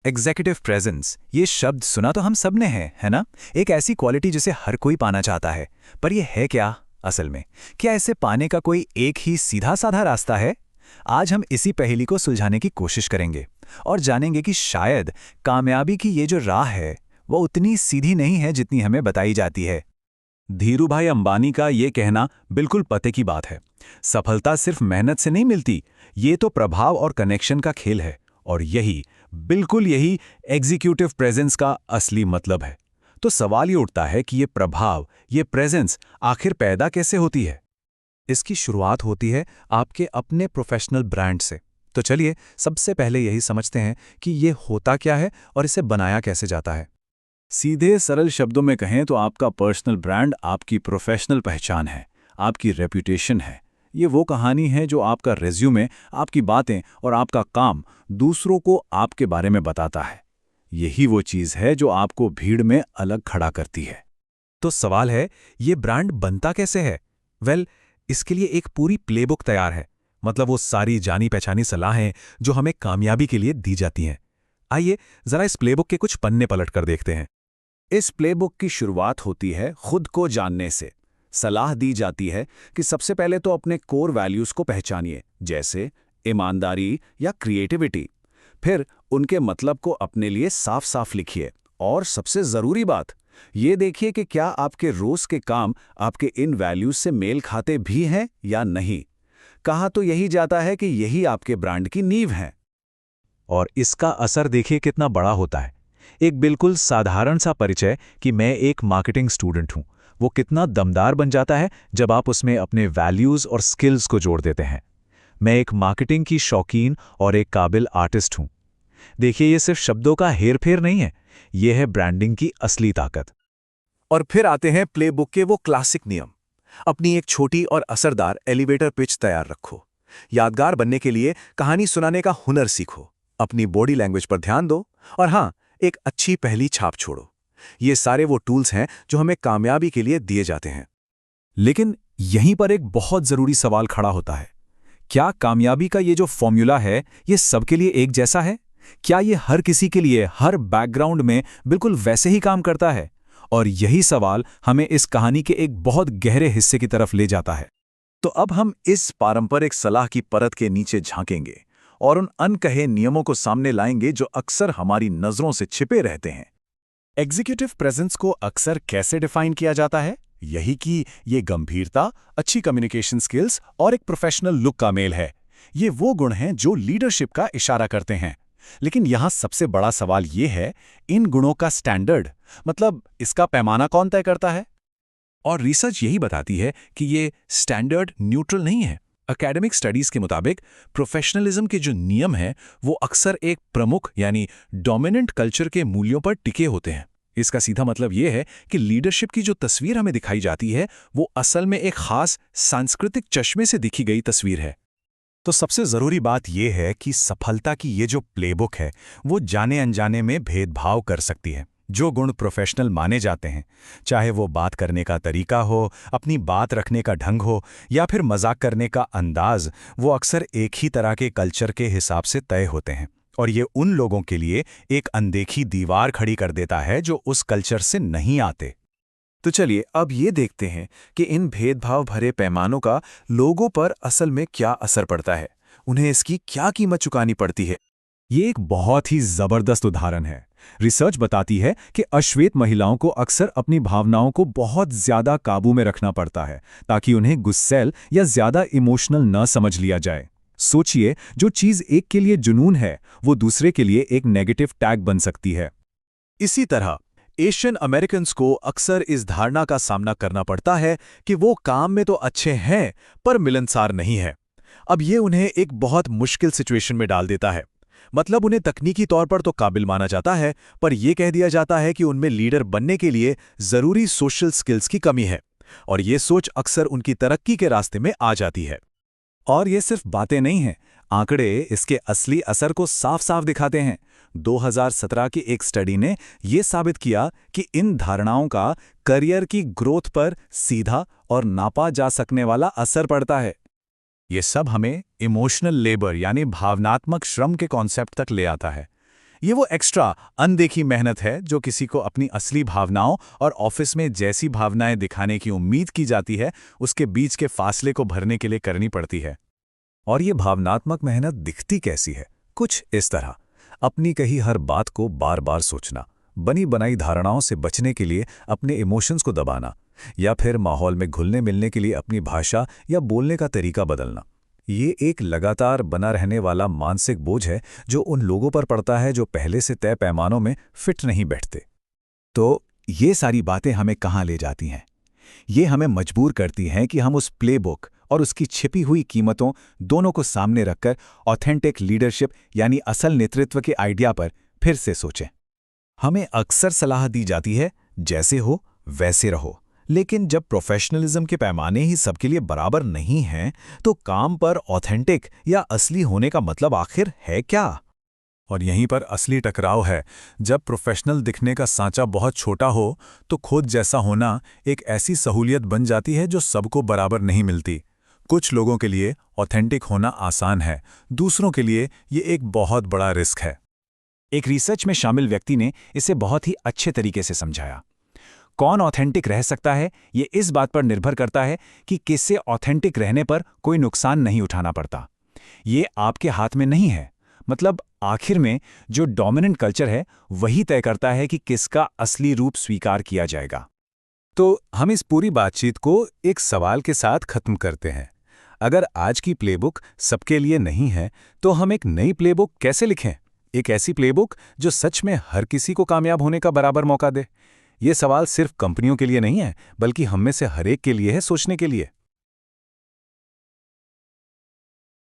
Executive presence, ये शब्द सुना तो हम सब ने है ना? एक ऐसी क्वालिटी जिसे हर कोई पाना चाहता है। पर ये है क्या असल में? क्या इसे पाने का कोई एक ही सीधा साधा रास्ता है? आज हम इसी पहेली को सुलझाने की कोशिश करेंगे और जानेंगे कि शायद कामयाबी की ये जो राह है वो उतनी सीधी नहीं है जितनी हमें बताई जाती है। धीरूभाई अंबानी का ये कहना बिल्कुल पते की बात है। सफलता सिर्फ मेहनत से नहीं मिलती, ये तो प्रभाव और कनेक्शन का खेल है। और बिल्कुल यही एग्जीक्यूटिव प्रेजेंस का असली मतलब है। तो सवाल ये उठता है कि ये प्रभाव, ये प्रेजेंस आखिर पैदा कैसे होती है? इसकी शुरुआत होती है आपके अपने प्रोफेशनल ब्रांड से। तो चलिए सबसे पहले यही समझते हैं कि ये होता क्या है और इसे बनाया कैसे जाता है। सीधे सरल शब्दों में कहें तो आपका पर्सनल ब्रांड आपकी प्रोफेशनल पहचान है, आपकी रेपुटेशन है। ये वो कहानी है जो आपका रिज्यूमे, आपकी बातें और आपका काम दूसरों को आपके बारे में बताता है। यही वो चीज़ है जो आपको भीड़ में अलग खड़ा करती है। तो सवाल है, ये ब्रांड बनता कैसे है? इसके लिए एक पूरी प्लेबुक तैयार है। मतलब वो सारी जानी पहचानी सलाहें जो हमें कामयाबी के लिए दी जाती हैं। आइए जरा इस प्लेबुक के कुछ पन्ने पलट कर देखते हैं। इस प्लेबुक की शुरुआत होती है खुद को जानने से। सलाह दी जाती है कि सबसे पहले तो अपने कोर वैल्यूज को पहचानिए, जैसे ईमानदारी या क्रिएटिविटी। फिर उनके मतलब को अपने लिए साफ साफ लिखिए। और सबसे ज़रूरी बात, ये देखिए कि क्या आपके रोज़ के काम आपके इन वैल्यूज से मेल खाते भी हैं या नहीं। कहा तो यही जाता है कि यही आपके ब्रांड की नींव है। और इसका असर देखिए कितना बड़ा होता है। एक बिल्कुल साधारण सा परिचय कि मैं एक मार्केटिंग स्टूडेंट हूं, वो कितना दमदार बन जाता है जब आप उसमें अपने वैल्यूज और स्किल्स को जोड़ देते हैं। मैं एक मार्केटिंग की शौकीन और एक काबिल आर्टिस्ट हूं। देखिए ये सिर्फ शब्दों का हेरफेर नहीं है, ये है ब्रांडिंग की असली ताकत। और फिर आते हैं प्लेबुक के वो क्लासिक नियम। अपनी एक छोटी और असरदार एलिवेटर पिच तैयार रखो। यादगार बनने के लिए कहानी सुनाने का हुनर सीखो। अपनी बॉडी लैंग्वेज पर ध्यान दो। और हाँ, एक अच्छी पहली छाप छोड़ो। ये सारे वो टूल्स हैं जो हमें कामयाबी के लिए दिए जाते हैं। लेकिन यहीं पर एक बहुत जरूरी सवाल खड़ा होता है। क्या कामयाबी का ये जो फॉर्मूला है, ये सबके लिए एक जैसा है? क्या ये हर किसी के लिए, हर बैकग्राउंड में बिल्कुल वैसे ही काम करता है? और यही सवाल हमें इस कहानी के एक बहुत गहरे हिस्से की तरफ ले जाता है। तो अब हम इस पारंपरिक सलाह की परत के नीचे झांकेंगे और उन अनकहे नियमों को सामने लाएंगे जो अक्सर हमारी नजरों से छिपे रहते हैं। एग्जीक्यूटिव प्रेजेंस को अक्सर कैसे डिफाइन किया जाता है? यही कि ये गंभीरता, अच्छी कम्युनिकेशन स्किल्स और एक प्रोफेशनल लुक का मेल है। ये वो गुण हैं जो लीडरशिप का इशारा करते हैं। लेकिन यहां सबसे बड़ा सवाल ये है, इन गुणों का स्टैंडर्ड, मतलब इसका पैमाना कौन तय करता है? और रिसर्च यही बताती है कि ये स्टैंडर्ड न्यूट्रल नहीं है। एकेडमिक स्टडीज के मुताबिक प्रोफेशनलिज्म के जो नियम हैं वो अक्सर एक प्रमुख यानी डोमिनेंट कल्चर के मूल्यों पर टिके होते हैं। इसका सीधा मतलब ये है कि लीडरशिप की जो तस्वीर हमें दिखाई जाती है वो असल में एक खास सांस्कृतिक चश्मे से दिखी गई तस्वीर है। तो सबसे जरूरी बात यह है कि सफलता की ये जो प्लेबुक है वो जाने अनजाने में भेदभाव कर सकती है। जो गुण प्रोफेशनल माने जाते हैं, चाहे वो बात करने का तरीका हो, अपनी बात रखने का ढंग हो या फिर मजाक करने का अंदाज, वो अक्सर एक ही तरह के कल्चर के हिसाब से तय होते हैं। और ये उन लोगों के लिए एक अनदेखी दीवार खड़ी कर देता है जो उस कल्चर से नहीं आते। तो चलिए अब ये देखते हैं कि इन भेदभाव भरे पैमानों का लोगों पर असल में क्या असर पड़ता है। उन्हें इसकी क्या कीमत चुकानी पड़ती है। ये एक बहुत ही जबरदस्त उदाहरण है। रिसर्च बताती है कि अश्वेत महिलाओं को अक्सर अपनी भावनाओं को बहुत ज्यादा काबू में रखना पड़ता है ताकि उन्हें गुस्सैल या ज्यादा इमोशनल न समझ लिया जाए। सोचिए, जो चीज एक के लिए जुनून है वो दूसरे के लिए एक नेगेटिव टैग बन सकती है। इसी तरह एशियन अमेरिकन्स को अक्सर इस धारणा का सामना करना पड़ता है कि वो काम में तो अच्छे हैं पर मिलनसार नहीं है। अब ये उन्हें एक बहुत मुश्किल सिचुएशन में डाल देता है। मतलब उन्हें तकनीकी तौर पर तो काबिल माना जाता है, पर यह कह दिया जाता है कि उनमें लीडर बनने के लिए जरूरी सोशल स्किल्स की कमी है। और ये सोच अक्सर उनकी तरक्की के रास्ते में आ जाती है। और ये सिर्फ बातें नहीं हैं, आंकड़े इसके असली असर को साफ साफ दिखाते हैं। 2017 की एक स्टडी ने यह साबित किया कि इन धारणाओं का करियर की ग्रोथ पर सीधा और नापा जा सकने वाला असर पड़ता है। ये सब हमें इमोशनल लेबर यानी भावनात्मक श्रम के कॉन्सेप्ट तक ले आता है। ये वो एक्स्ट्रा अनदेखी मेहनत है जो किसी को अपनी असली भावनाओं और ऑफिस में जैसी भावनाएं दिखाने की उम्मीद की जाती है उसके बीच के फासले को भरने के लिए करनी पड़ती है। और ये भावनात्मक मेहनत दिखती कैसी है? कुछ इस तरह। अपनी कही हर बात को बार बार सोचना, बनी बनाई धारणाओं से बचने के लिए अपने इमोशंस को दबाना, या फिर माहौल में घुलने मिलने के लिए अपनी भाषा या बोलने का तरीका बदलना। ये एक लगातार बना रहने वाला मानसिक बोझ है जो उन लोगों पर पड़ता है जो पहले से तय पैमानों में फिट नहीं बैठते। तो ये सारी बातें हमें कहाँ ले जाती हैं? ये हमें मजबूर करती हैं कि हम उस प्लेबुक और उसकी छिपी हुई कीमतों दोनों को सामने रखकर ऑथेंटिक लीडरशिप यानी असल नेतृत्व के आइडिया पर फिर से सोचें। हमें अक्सर सलाह दी जाती है, जैसे हो वैसे रहो। लेकिन जब प्रोफेशनलिज्म के पैमाने ही सबके लिए बराबर नहीं हैं, तो काम पर ऑथेंटिक या असली होने का मतलब आखिर है क्या? और यहीं पर असली टकराव है। जब प्रोफेशनल दिखने का सांचा बहुत छोटा हो, तो खुद जैसा होना एक ऐसी सहूलियत बन जाती है जो सबको बराबर नहीं मिलती। कुछ लोगों के लिए ऑथेंटिक होना आसान है, दूसरों के लिए ये एक बहुत बड़ा रिस्क है। एक रिसर्च में शामिल व्यक्ति ने इसे बहुत ही अच्छे तरीके से समझाया। कौन ऑथेंटिक रह सकता है, ये इस बात पर निर्भर करता है कि किससे ऑथेंटिक रहने पर कोई नुकसान नहीं उठाना पड़ता। ये आपके हाथ में नहीं है। मतलब आखिर में जो डोमिनेंट कल्चर है वही तय करता है कि किसका असली रूप स्वीकार किया जाएगा। तो हम इस पूरी बातचीत को एक सवाल के साथ खत्म करते हैं। अगर आज की प्लेबुक सबके लिए नहीं है, तो हम एक नई प्लेबुक कैसे लिखें? एक ऐसी प्लेबुक जो सच में हर किसी को कामयाब होने का बराबर मौका दे। ये सवाल सिर्फ कंपनियों के लिए नहीं है, बल्कि हम में से हर एक के लिए है सोचने के लिए।